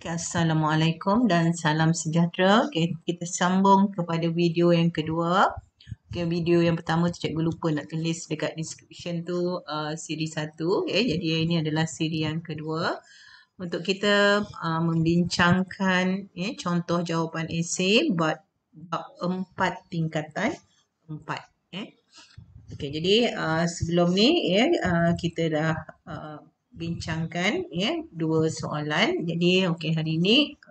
Assalamualaikum dan salam sejahtera. Okay, kita sambung kepada video yang kedua. Okay, video yang pertama tu cikgu lupa nak tulis dekat description tu siri 1. Okay, jadi ini adalah siri yang kedua. Untuk kita membincangkan contoh jawapan esei bab 4 tingkatan 4. Okay, jadi sebelum ni kita dah bincangkan dua soalan. Jadi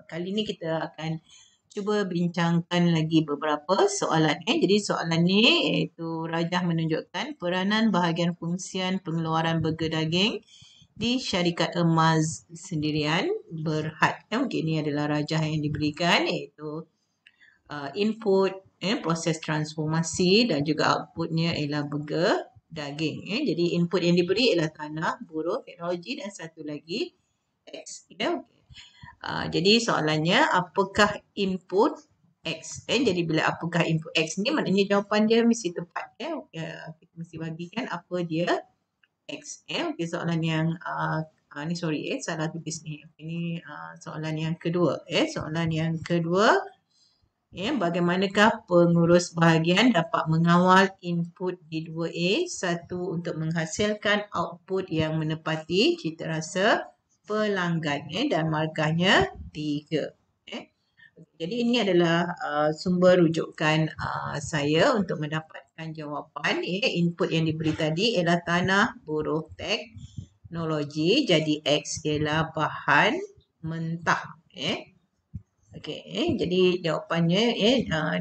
kali ni kita akan cuba bincangkan lagi beberapa soalan. Jadi soalan ni iaitu rajah menunjukkan peranan bahagian fungsian pengeluaran burger daging di syarikat emas sendirian berhad. Okey, ini adalah rajah yang diberikan iaitu input proses transformasi dan juga outputnya ialah burger daging. Jadi input yang diberi ialah tanah, buruh, teknologi dan satu lagi X. Jadi soalannya apakah input X? Jadi bila apakah input X ni maknanya jawapan dia mesti tepat. Kita mesti bagikan apa dia X. Okey, soalan yang salah tulis ni. Ini soalan yang kedua. Soalan yang kedua, bagaimanakah pengurus bahagian dapat mengawal input di 2A, satu untuk menghasilkan output yang menepati citarasa pelanggan dan markahnya 3. Jadi ini adalah sumber rujukan saya untuk mendapatkan jawapan. Input yang diberi tadi ialah tanah, buruh, teknologi. Jadi X ialah bahan mentah. Okey, jadi jawapannya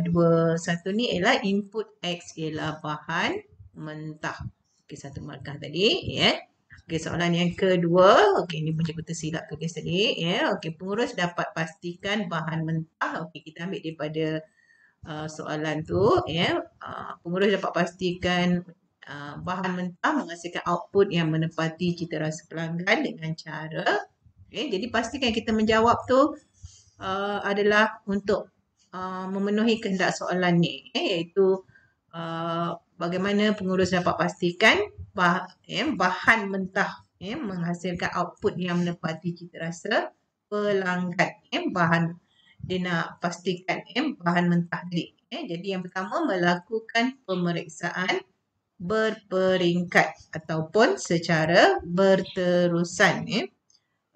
21 ni ialah input X ialah bahan mentah. Okey, satu markah tadi. Okey, soalan yang kedua. Okey, ini pun cikgu tersilap tulis tadi. Okey, pengurus dapat pastikan bahan mentah. Okey, kita ambil daripada soalan tu. Pengurus dapat pastikan bahan mentah menghasilkan output yang menepati citarasa pelanggan dengan cara. Jadi pastikan kita menjawab tu adalah untuk memenuhi kehendak soalan ni, iaitu bagaimana pengurus dapat pastikan bahan mentah menghasilkan output yang menepati citarasa pelanggan. Dia nak pastikan bahan mentah tadi. Jadi yang pertama melakukan pemeriksaan berperingkat ataupun secara berterusan.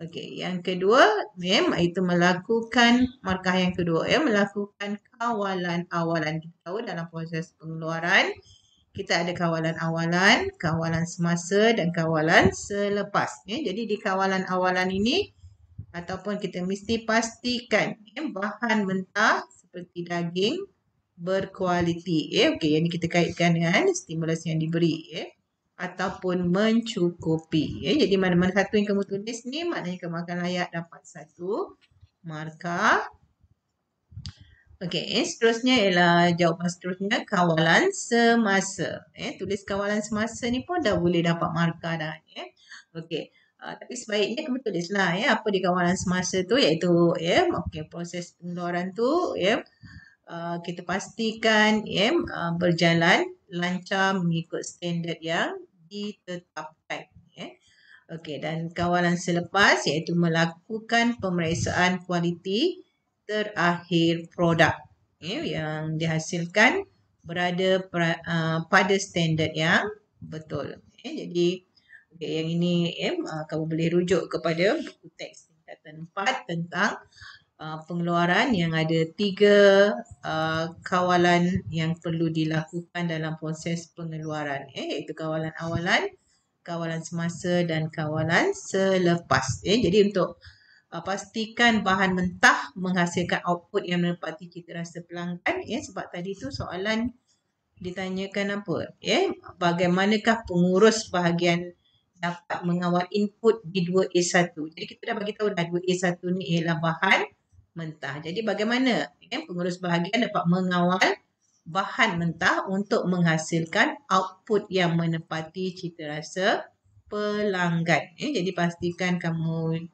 Okey, yang kedua iaitu melakukan markah yang kedua melakukan kawalan awalan. Kita tahu dalam proses pengeluaran kita ada kawalan awalan, kawalan semasa dan kawalan selepas. Jadi di kawalan awalan ini ataupun kita mesti pastikan bahan mentah seperti daging berkualiti. Okey, yang ini kita kaitkan dengan stimulus yang diberi ataupun mencukupi. Jadi mana-mana satu yang kamu tulis ni maknanya kamu akan layak dapat satu markah. Okey, seterusnya ialah jawapan seterusnya kawalan semasa. Tulis kawalan semasa ni pun dah boleh dapat markah dah. Okey, tapi sebaiknya kamu tulislah apa di kawalan semasa tu iaitu okey, proses pengeluaran tu kita pastikan berjalan lancar mengikut standard yang ditetapkan. Okey, dan kawalan selepas iaitu melakukan pemeriksaan kualiti terakhir produk yang dihasilkan berada pada standard yang betul. Jadi yang ini kamu boleh rujuk kepada buku teks tingkatan 4 tentang pengeluaran yang ada 3 kawalan yang perlu dilakukan dalam proses pengeluaran iaitu kawalan awalan, kawalan semasa dan kawalan selepas. Jadi untuk pastikan bahan mentah menghasilkan output yang menepati citarasa pelanggan sebab tadi tu soalan ditanyakan apa? Bagaimanakah pengurus bahagian dapat mengawal input di 2A1. Jadi kita dah bagi tahu dah 2A1 ni ialah bahan mentah. Jadi bagaimana pengurus bahagian dapat mengawal bahan mentah untuk menghasilkan output yang menepati citarasa pelanggan. Jadi pastikan kamu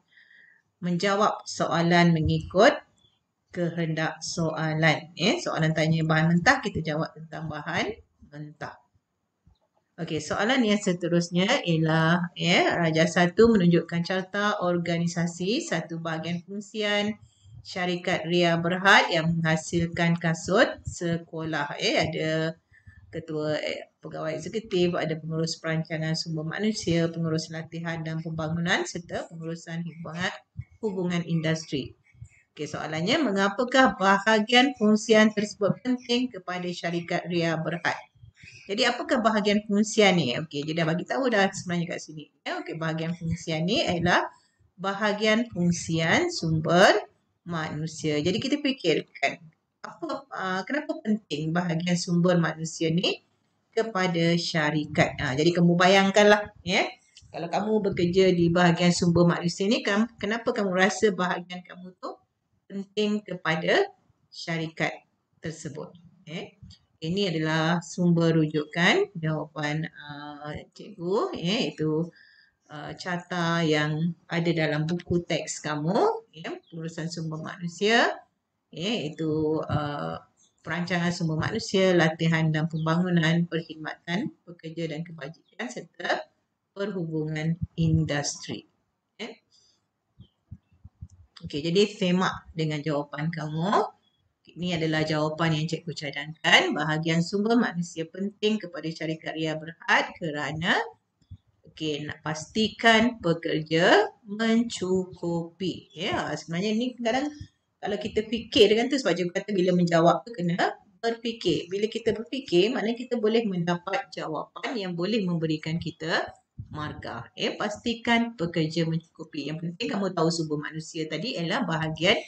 menjawab soalan mengikut kehendak soalan. Soalan tanya bahan mentah, kita jawab tentang bahan mentah. Okey, soalan yang seterusnya ialah Raja 1 menunjukkan carta organisasi satu bahagian fungsian syarikat Ria Berhad yang menghasilkan kasut sekolah. Ada ketua pegawai eksekutif, ada pengurus perancangan sumber manusia, pengurus latihan dan pembangunan serta pengurusan hubungan industri. Okey, soalannya, mengapakah bahagian fungsian tersebut penting kepada syarikat Ria Berhad? Jadi apakah bahagian fungsian ni? Okey, dia dah bagi tahu dah sebenarnya kat sini. Okey, bahagian fungsian ni adalah bahagian fungsian sumber manusia. Jadi kita fikirkan kenapa penting bahagian sumber manusia ni kepada syarikat. Jadi kamu bayangkanlah kalau kamu bekerja di bahagian sumber manusia ni, kenapa kamu rasa bahagian kamu tu penting kepada syarikat tersebut. Ini adalah sumber rujukan jawapan cikgu, iaitu carta yang ada dalam buku teks kamu, pengurusan sumber manusia, iaitu perancangan sumber manusia, latihan dan pembangunan, perkhidmatan, pekerja dan kebajikan serta perhubungan industri. Okey, jadi semak dengan jawapan kamu. Ini adalah jawapan yang cikgu cadangkan. Bahagian sumber manusia penting kepada syarikat Ria Berhad kerana nak pastikan pekerja mencukupi. Sebenarnya ni kadang kalau kita fikir kan tu sebab cikgu kata bila menjawab tu kena berfikir. Bila kita berfikir, maknanya kita boleh mendapat jawapan yang boleh memberikan kita markah. Pastikan pekerja mencukupi. Yang penting kamu tahu sumber manusia tadi adalah bahagian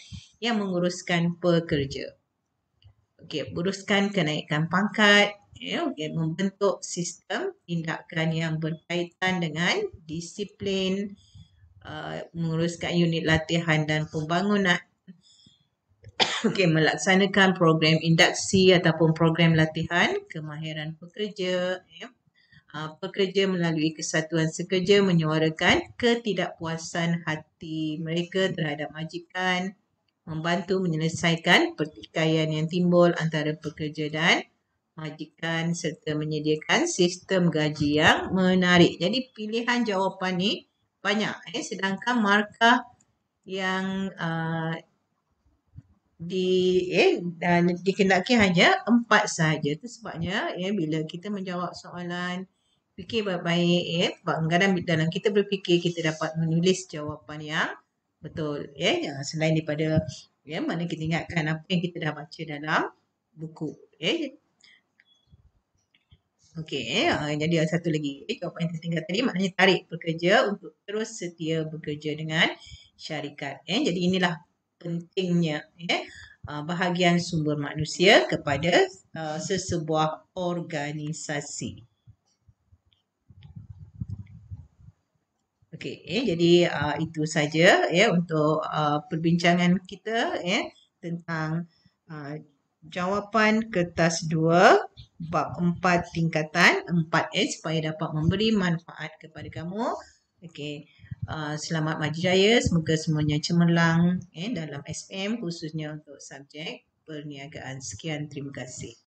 yang menguruskan pekerja. Okey, uruskan kenaikan pangkat, membentuk sistem tindakan yang berkaitan dengan disiplin, menguruskan unit latihan dan pembangunan. Okey, melaksanakan program induksi ataupun program latihan kemahiran pekerja. Pekerja melalui kesatuan sekerja menyuarakan ketidakpuasan hati mereka terhadap majikan, membantu menyelesaikan pertikaian yang timbul antara pekerja dan majikan serta menyediakan sistem gaji yang menarik. Jadi pilihan jawapan ni banyak sedangkan markah yang dikendaki hanya 4 sahaja. Itu sebabnya bila kita menjawab soalan, fikir baik-baik sebab kadang dalam kita berfikir kita dapat menulis jawapan yang betul. Selain daripada mana kita ingatkan apa yang kita dah baca dalam buku. Okey, jadi ada satu lagi jawapan yang tertinggal tadi, maknanya tarik pekerja untuk terus setia bekerja dengan syarikat. Jadi inilah pentingnya bahagian sumber manusia kepada sesebuah organisasi. Okey, jadi itu saja untuk perbincangan kita tentang jawapan kertas 2 bab 4 tingkatan 4 supaya dapat memberi manfaat kepada kamu. Okey, selamat maju jaya, semoga semuanya cemerlang dalam SPM khususnya untuk subjek perniagaan. Sekian, terima kasih.